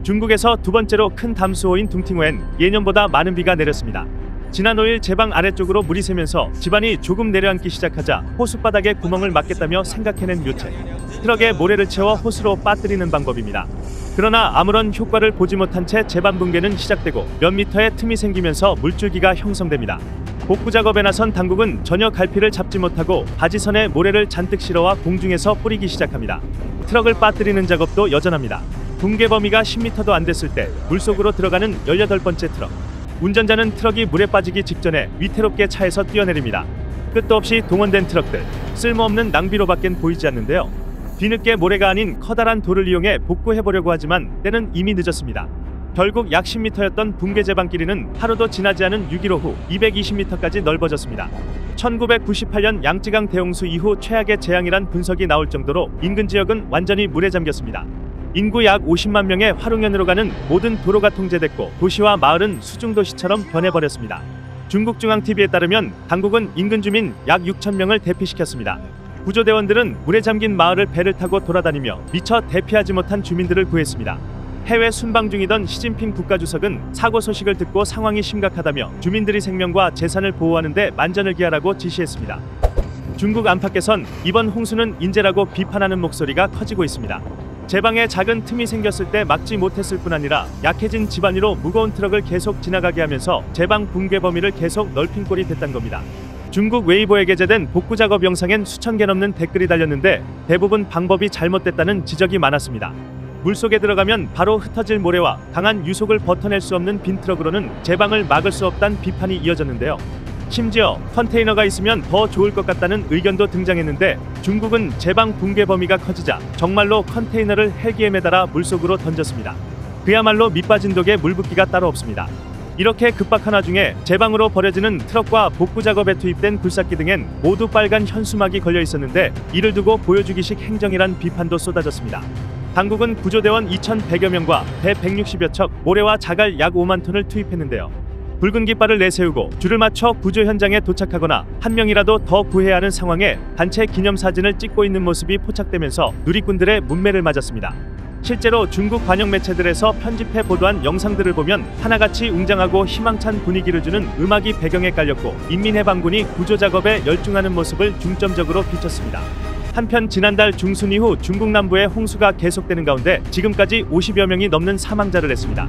중국에서 두 번째로 큰 담수호인 둥팅호엔 예년보다 많은 비가 내렸습니다. 지난 5일 제방 아래쪽으로 물이 새면서 지반이 조금 내려앉기 시작하자 호수바닥에 구멍을 막겠다며 생각해낸 묘체. 트럭에 모래를 채워 호수로 빠뜨리는 방법입니다. 그러나 아무런 효과를 보지 못한 채 제반 붕괴는 시작되고 몇 미터의 틈이 생기면서 물줄기가 형성됩니다. 복구 작업에 나선 당국은 전혀 갈피를 잡지 못하고 바지선에 모래를 잔뜩 실어와 공중에서 뿌리기 시작합니다. 트럭을 빠뜨리는 작업도 여전합니다. 붕괴 범위가 10m도 안 됐을 때 물속으로 들어가는 18번째 트럭. 운전자는 트럭이 물에 빠지기 직전에 위태롭게 차에서 뛰어내립니다. 끝도 없이 동원된 트럭들, 쓸모없는 낭비로밖엔 보이지 않는데요. 뒤늦게 모래가 아닌 커다란 돌을 이용해 복구해보려고 하지만 때는 이미 늦었습니다. 결국 약 10m였던 붕괴 제방 길이는 하루도 지나지 않은 6.15 후 220m까지 넓어졌습니다. 1998년 양쯔강 대홍수 이후 최악의 재앙이란 분석이 나올 정도로 인근 지역은 완전히 물에 잠겼습니다. 인구 약 50만 명의 화룡현으로 가는 모든 도로가 통제됐고 도시와 마을은 수중도시처럼 변해버렸습니다. 중국중앙TV에 따르면 당국은 인근 주민 약 6천 명을 대피시켰습니다. 구조대원들은 물에 잠긴 마을을 배를 타고 돌아다니며 미처 대피하지 못한 주민들을 구했습니다. 해외 순방 중이던 시진핑 국가주석은 사고 소식을 듣고 상황이 심각하다며 주민들의 생명과 재산을 보호하는 데 만전을 기하라고 지시했습니다. 중국 안팎에선 이번 홍수는 인재라고 비판하는 목소리가 커지고 있습니다. 제방에 작은 틈이 생겼을 때 막지 못했을 뿐 아니라 약해진 지반위로 무거운 트럭을 계속 지나가게 하면서 제방 붕괴 범위를 계속 넓힌 꼴이 됐단 겁니다. 중국 웨이보에 게재된 복구 작업 영상엔 수천 개 넘는 댓글이 달렸는데 대부분 방법이 잘못됐다는 지적이 많았습니다. 물속에 들어가면 바로 흩어질 모래와 강한 유속을 버텨낼 수 없는 빈 트럭으로는 제방을 막을 수 없다는 비판이 이어졌는데요. 심지어 컨테이너가 있으면 더 좋을 것 같다는 의견도 등장했는데 중국은 제방 붕괴 범위가 커지자 정말로 컨테이너를 헬기에 매달아 물속으로 던졌습니다. 그야말로 밑빠진 독에 물붓기가 따로 없습니다. 이렇게 급박한 와중에 제방으로 버려지는 트럭과 복구 작업에 투입된 굴삭기 등엔 모두 빨간 현수막이 걸려 있었는데 이를 두고 보여주기식 행정이란 비판도 쏟아졌습니다. 당국은 구조대원 2,100여 명과 배 160여 척, 모래와 자갈 약 5만 톤을 투입했는데요. 붉은 깃발을 내세우고 줄을 맞춰 구조 현장에 도착하거나 한 명이라도 더 구해야 하는 상황에 단체 기념사진을 찍고 있는 모습이 포착되면서 누리꾼들의 문매를 맞았습니다. 실제로 중국 관영 매체들에서 편집해 보도한 영상들을 보면 하나같이 웅장하고 희망찬 분위기를 주는 음악이 배경에 깔렸고 인민해방군이 구조 작업에 열중하는 모습을 중점적으로 비췄습니다. 한편 지난달 중순 이후 중국 남부의 홍수가 계속되는 가운데 지금까지 50여 명이 넘는 사망자를 냈습니다.